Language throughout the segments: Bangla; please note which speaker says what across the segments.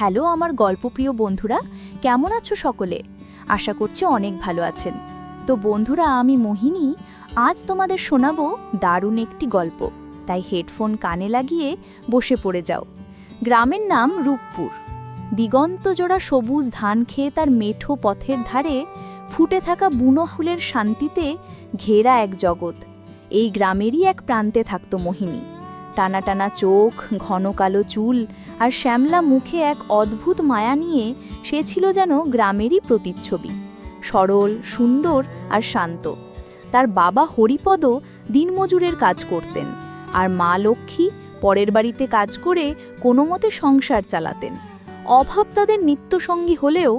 Speaker 1: হ্যালো আমার গল্পপ্রিয় বন্ধুরা, কেমন আছো সকলে? আশা করছি অনেক ভালো আছেন। তো বন্ধুরা, আমি মোহিনী আজ তোমাদের শোনাবো দারুণ একটি গল্প। তাই হেডফোন কানে লাগিয়ে বসে পড়ে যাও। গ্রামের নাম রূপপুর। দিগন্তজোড়া সবুজ ধান খেয়ে তার মেঠো পথের ধারে ফুটে থাকা বুনো ফুলের শান্তিতে ঘেরা এক জগৎ। এই গ্রামেরই এক প্রান্তে থাকত মোহিনী। টানা টানা চোখ, ঘন কালো চুল আর শ্যামলা মুখে এক অদ্ভুত মায়া নিয়ে সে ছিল যেন গ্রামেরই প্রতিচ্ছবি। সরল, সুন্দর আর শান্ত। তার বাবা হরিপদ দিনমজুরের কাজ করতেন, আর মা লক্ষ্মী পরের বাড়িতে কাজ করে কোনো মতে সংসার চালাতেন। অভাব তাদের নিত্যসঙ্গী হলেও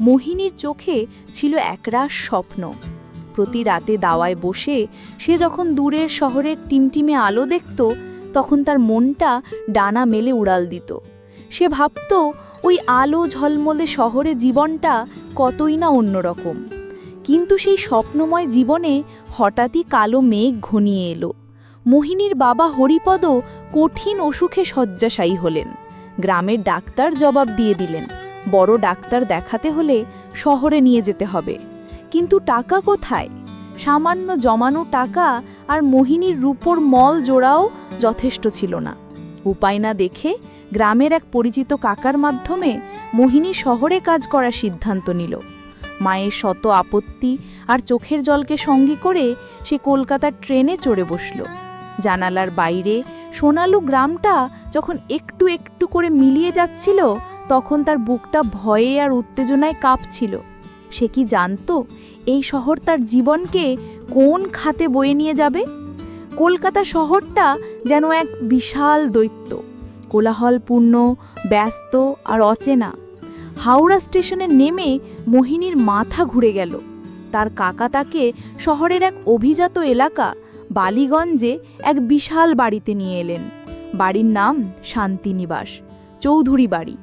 Speaker 1: মোহিনীর চোখে ছিল একরাশ স্বপ্ন। প্রতি রাতে দাওয়ায় বসে সে যখন দূরের শহরের টিমটিমে আলো দেখত, তখন তার মনটা ডানা মেলে উড়াল দিত। সে ভাবত ওই আলো ঝলমলে শহরে জীবনটা কতই না অন্যরকম। কিন্তু সেই স্বপ্নময় জীবনে হঠাৎই কালো মেঘ ঘনিয়ে এলো। মোহিনীর বাবা হরিপদ কঠিন অসুখে শয্যাশায়ী হলেন। গ্রামের ডাক্তার জবাব দিয়ে দিলেন, বড় ডাক্তার দেখাতে হলে শহরে নিয়ে যেতে হবে। কিন্তু টাকা কোথায়? সামান্য জমানো টাকা আর মোহিনীর রূপোর মল জোড়াও যথেষ্ট ছিল না। উপায় না দেখে গ্রামের এক পরিচিত কাকার মাধ্যমে মোহিনী শহরে কাজ করার সিদ্ধান্ত নিল। মায়ের শত আপত্তি আর চোখের জলকে সঙ্গী করে সে কলকাতার ট্রেনে চড়ে বসল। জানালার বাইরে সোনালু গ্রামটা যখন একটু একটু করে মিলিয়ে যাচ্ছিল, তখন তার বুকটা ভয়ে আর উত্তেজনায় কাঁপছিল। সে কি জানত এই শহর তার জীবনকে কোন খাতে বয়ে নিয়ে যাবে? কলকাতা শহরটা যেন এক বিশাল দৈত্য, কোলাহলপূর্ণ, ব্যস্ত আর অচেনা। হাওড়া স্টেশনে নেমে মোহিনীর মাথা ঘুরে গেল। তার কাকা তাকে শহরের এক অভিজাত এলাকা বালিগঞ্জে এক বিশাল বাড়িতে নিয়ে এলেন। বাড়ির নাম শান্তিনিবাস, চৌধুরী বাড়ি।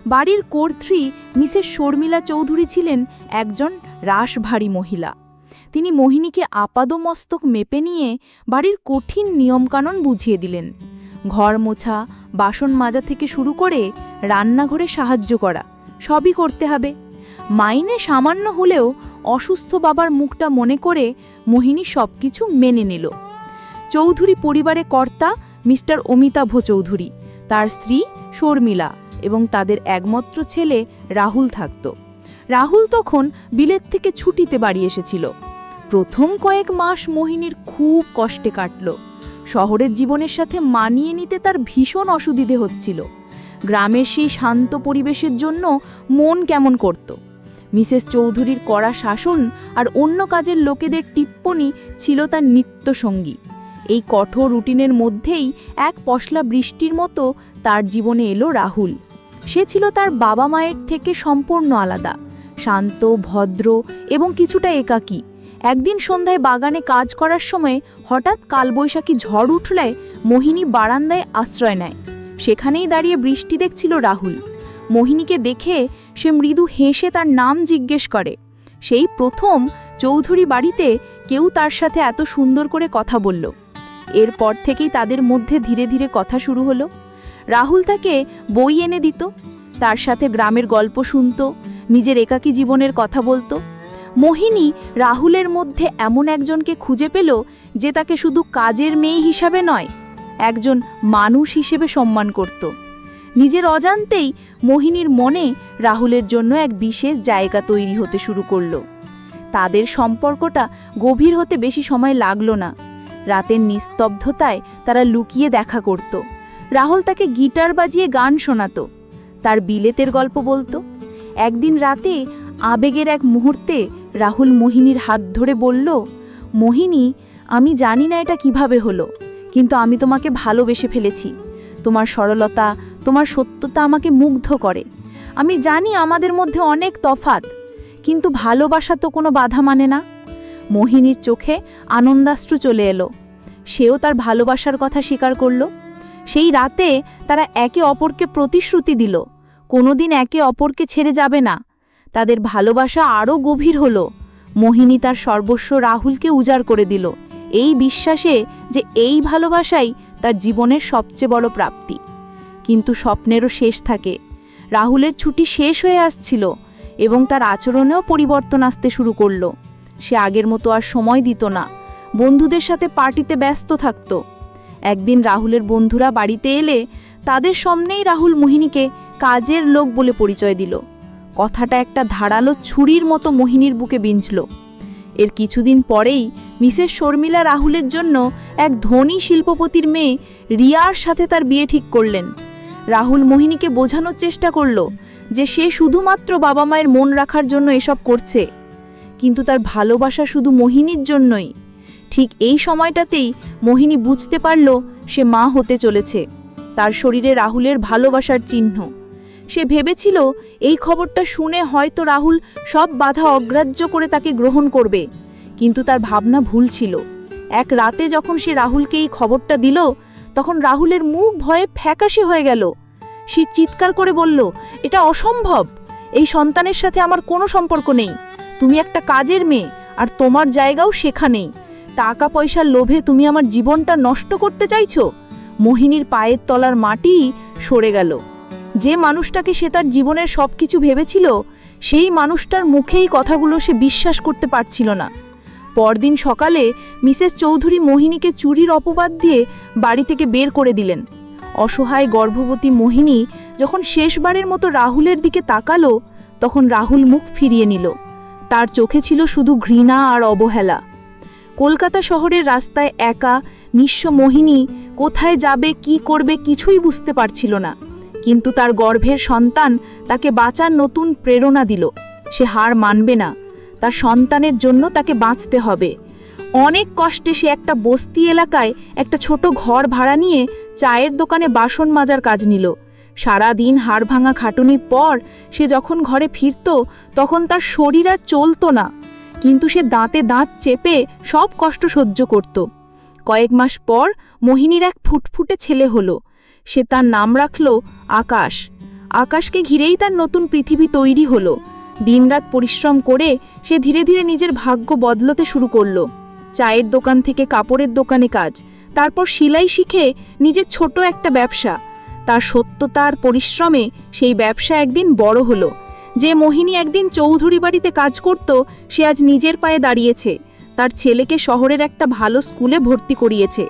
Speaker 1: বাড়ির কর্ত্রী মিসেস শর্মিলা চৌধুরী ছিলেন একজন রাশভারী মহিলা। তিনি মোহিনীকে আপাদমস্তক মেপে নিয়ে বাড়ির কঠিন নিয়মকানুন বুঝিয়ে দিলেন। ঘর মোছা, বাসন মাজা থেকে শুরু করে রান্নাঘরে সাহায্য করা সবই করতে হবে। মাইনে সামান্য হলেও অসুস্থ বাবার মুখটা মনে করে মোহিনী সবকিছু মেনে নিল। চৌধুরী পরিবারে কর্তা মিস্টার অমিতাভ চৌধুরী, তার স্ত্রী শর্মিলা এবং তাদের একমাত্র ছেলে রাহুল থাকত। রাহুল তখন বিলেত থেকে ছুটিতে বাড়ি এসেছিল। প্রথম কয়েক মাস মোহিনীর খুব কষ্টে কাটল। শহরের জীবনের সাথে মানিয়ে নিতে তার ভীষণ অসুবিধে হচ্ছিল। গ্রামের সেই শান্ত পরিবেশের জন্য মন কেমন করত। মিসেস চৌধুরীর কড়া শাসন আর অন্য কাজের লোকেদের টিপ্পনি ছিল তার নিত্যসঙ্গী। এই কঠোর রুটিনের মধ্যেই এক পশলা বৃষ্টির মতো তার জীবনে এলো রাহুল। সে ছিল তার বাবা মায়ের থেকে সম্পূর্ণ আলাদা, শান্ত, ভদ্র এবং কিছুটা একাকী। একদিন সন্ধ্যায় বাগানে কাজ করার সময় হঠাৎ কালবৈশাখী ঝড় উঠলে মোহিনী বারান্দায় আশ্রয় নেয়। সেখানেই দাঁড়িয়ে বৃষ্টি দেখছিল রাহুল। মোহিনীকে দেখে সে মৃদু হেসে তার নাম জিজ্ঞেস করে। সেই প্রথম চৌধুরী বাড়িতে কেউ তার সাথে এত সুন্দর করে কথা বলল। এরপর থেকেই তাদের মধ্যে ধীরে ধীরে কথা শুরু হলো। রাহুল তাকে বই এনে দিত, তার সাথে গ্রামের গল্প শুনত, নিজের একাকী জীবনের কথা বলতো। মোহিনী রাহুলের মধ্যে এমন একজনকে খুঁজে পেল যে তাকে শুধু কাজের মেয়ে হিসাবে নয়, একজন মানুষ হিসেবে সম্মান করত। নিজের অজান্তেই মোহিনীর মনে রাহুলের জন্য এক বিশেষ জায়গা তৈরি হতে শুরু করল। তাদের সম্পর্কটা গভীর হতে বেশি সময় লাগল না। রাতের নিস্তব্ধতায় তারা লুকিয়ে দেখা করত। রাহুল তাকে গিটার বাজিয়ে গান শোনাত, তার বিলেতের গল্প বলতো। একদিন রাতে আবেগের এক মুহূর্তে রাহুল মোহিনীর হাত ধরে বলল, মোহিনী, আমি জানি না এটা কিভাবে হলো, কিন্তু আমি তোমাকে ভালোবেসে ফেলেছি। তোমার সরলতা, তোমার সত্যতা আমাকে মুগ্ধ করে। আমি জানি আমাদের মধ্যে অনেক তফাৎ, কিন্তু ভালোবাসা তো কোনো বাধা মানে না। মোহিনীর চোখে আনন্দাশ্রু চলে এলো। সেও তার ভালোবাসার কথা স্বীকার করল। সেই রাতে তারা একে অপরকে প্রতিশ্রুতি দিল, কোনোদিন একে অপরকে ছেড়ে যাবে না। তাদের ভালোবাসা আরও গভীর হলো। মোহিনী তার সর্বস্ব রাহুলকে উজাড় করে দিল, এই বিশ্বাসে যে এই ভালোবাসাই তার জীবনের সবচেয়ে বড় প্রাপ্তি। কিন্তু স্বপ্নেরও শেষ থাকে। রাহুলের ছুটি শেষ হয়ে আসছিল এবং তার আচরণেও পরিবর্তন আসতে শুরু করলো। সে আগের মতো আর সময় দিত না, বন্ধুদের সাথে পার্টিতে ব্যস্ত থাকত। একদিন রাহুলের বন্ধুরা বাড়িতে এলে তাদের সামনেই রাহুল মোহিনীকে কাজের লোক বলে পরিচয় দিল। কথাটা একটা ধারালো ছুরির মতো মোহিনীর বুকে বিঁধল। এর কিছুদিন পরেই মিসেস শর্মিলা রাহুলের জন্য এক ধনী শিল্পপতির মেয়ে রিয়ার সাথে তার বিয়ে ঠিক করলেন। রাহুল মোহিনীকে বোঝানোর চেষ্টা করল যে সে শুধুমাত্র বাবা মায়ের মন রাখার জন্য এসব করছে, কিন্তু তার ভালোবাসা শুধু মোহিনীর জন্যই। ঠিক এই সময়টাতেই মোহিনী বুঝতে পারল সে মা হতে চলেছে। তার শরীরে রাহুলের ভালোবাসার চিহ্ন। সে ভেবেছিল এই খবরটা শুনে হয়তো রাহুল সব বাধা অগ্রাহ্য করে তাকে গ্রহণ করবে, কিন্তু তার ভাবনা ভুল ছিল। এক রাতে যখন সে রাহুলকে এই খবরটা দিল, তখন রাহুলের মুখ ভয়ে ফ্যাকাশে হয়ে গেল। সে চিৎকার করে বলল, এটা অসম্ভব, এই সন্তানের সাথে আমার কোনো সম্পর্ক নেই। তুমি একটা কাজের মেয়ে, আর তোমার জায়গাও সেখানেই। টাকা পয়সার লোভে তুমি আমার জীবনটা নষ্ট করতে চাইছো। মোহিনীর পায়ের তলার মাটি সরে গেল। যে মানুষটাকে সে তার জীবনের সব কিছু ভেবেছিল, সেই মানুষটার মুখেই কথাগুলো সে বিশ্বাস করতে পারছিল না। পরদিন সকালে মিসেস চৌধুরী মোহিনীকে চুরির অপবাদ দিয়ে বাড়ি থেকে বের করে দিলেন। অসহায় গর্ভবতী মোহিনী যখন শেষবারের মতো রাহুলের দিকে তাকালো, তখন রাহুল মুখ ফিরিয়ে নিল। তার চোখে ছিল শুধু ঘৃণা আর অবহেলা। কলকাতা শহরের রাস্তায় একা নিঃস্ব মোহিনী কোথায় যাবে, কি করবে কিছুই বুঝতে পারছিল না, কিন্তু তার গর্ভের সন্তান তাকে বাঁচার নতুন প্রেরণা দিল। সে হার মানবে না, তার সন্তানের জন্য তাকে বাঁচতে হবে। অনেক কষ্টে সে একটা বস্তি এলাকায় একটা ছোট ঘর ভাড়া নিয়ে চায়ের দোকানে বাসন মাজার কাজ নিল। সারা দিন হাড় ভাঙা খাটুনির পর সে যখন ঘরে ফিরত, তখন তার শরীর আর চলত না, কিন্তু সে দাঁতে দাঁত চেপে সব কষ্ট সহ্য করত। কয়েক মাস পর মোহিনীর এক ফুটফুটে ছেলে হলো। সে তার নাম রাখল আকাশ। আকাশকে ঘিরেই তার নতুন পৃথিবী তৈরি হলো। দিনরাত পরিশ্রম করে সে ধীরে ধীরে নিজের ভাগ্য বদলাতে শুরু করলো। চায়ের দোকান থেকে কাপড়ের দোকানে কাজ, তারপর সেলাই শিখে নিজের ছোট একটা ব্যবসা। তার সত্যতার পরিশ্রমে সেই ব্যবসা একদিন বড় হলো। যে মোহিনী একদিন চৌধুরী বাড়িতে কাজ করত, সে আজ নিজের পায়ে দাঁড়িয়েছে। তার ছেলেকে শহরের একটা ভালো স্কুলে ভর্তি করিয়েছে।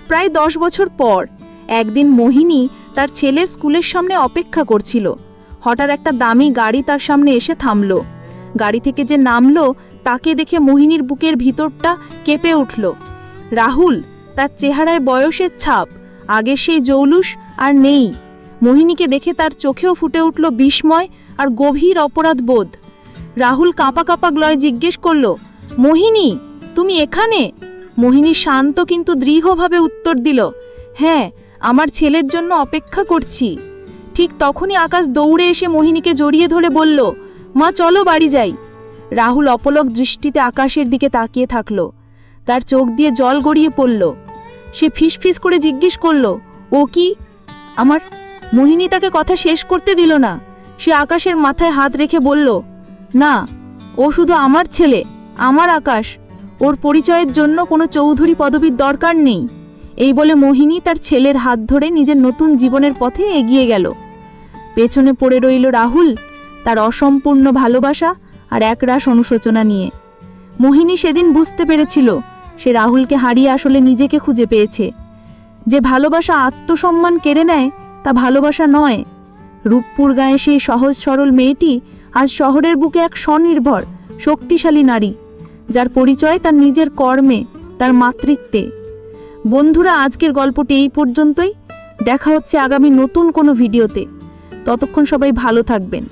Speaker 1: প্রায় 10 বছর পর একদিন মোহিনী তার ছেলের স্কুলের সামনে অপেক্ষা করছিল। হঠাৎ একটা দামি গাড়ি তার সামনে এসে থামল। গাড়ি থেকে যে নামলো তাকে দেখে মোহিনীর বুকের ভিতরটা কেঁপে উঠল। রাহুল, তার চেহারায় বয়সের ছাপ, আগের সেই জৌলুস আর নেই। মোহিনীকে দেখে তার চোখেও ফুটে উঠল বিস্ময় আর গভীর অপরাধ বোধ। রাহুল কাঁপা কাঁপা গলায় জিজ্ঞেস করল, মোহিনী, তুমি এখানে? মোহিনী শান্ত কিন্তু দৃঢ়ভাবে উত্তর দিল, হ্যাঁ, আমার ছেলের জন্য অপেক্ষা করছি। ঠিক তখনই আকাশ দৌড়ে এসে মোহিনীকে জড়িয়ে ধরে বলল, মা চলো বাড়ি যাই। রাহুল অপলক দৃষ্টিতে আকাশের দিকে তাকিয়ে থাকল। তার চোখ দিয়ে জল গড়িয়ে পড়ল। সে ফিসফিস করে জিজ্ঞেস করল, ও কি আমার? মোহিনী তাকে কথা শেষ করতে দিল না। সে আকাশের মাথায় হাত রেখে বলল, না, ও শুধু আমার ছেলে, আমার আকাশ। ওর পরিচয়ের জন্য কোনো চৌধুরী পদবীর দরকার নেই। এই বলে মোহিনী তার ছেলের হাত ধরে নিজের নতুন জীবনের পথে এগিয়ে গেল। পেছনে পড়ে রইল রাহুল, তার অসম্পূর্ণ ভালোবাসা আর একরাশ অনুশোচনা নিয়ে। মোহিনী সেদিন বুঝতে পেরেছিল সে রাহুলকে হারিয়ে আসলে নিজেকে খুঁজে পেয়েছে। যে ভালোবাসা আত্মসম্মান কেড়ে নেয় তা ভালোবাসা নয়। রূপপুর গায়ে সেই সহজ সরল মেয়েটি আজ শহরের বুকে এক স্বনির্ভর শক্তিশালী নারী, যার পরিচয় তার নিজের কর্মে, তার মাতৃত্বে। বন্ধুরা, আজকের গল্পটি এই পর্যন্তই। দেখা হচ্ছে আগামী নতুন কোনো ভিডিওতে। ততক্ষণ সবাই ভালো থাকবেন।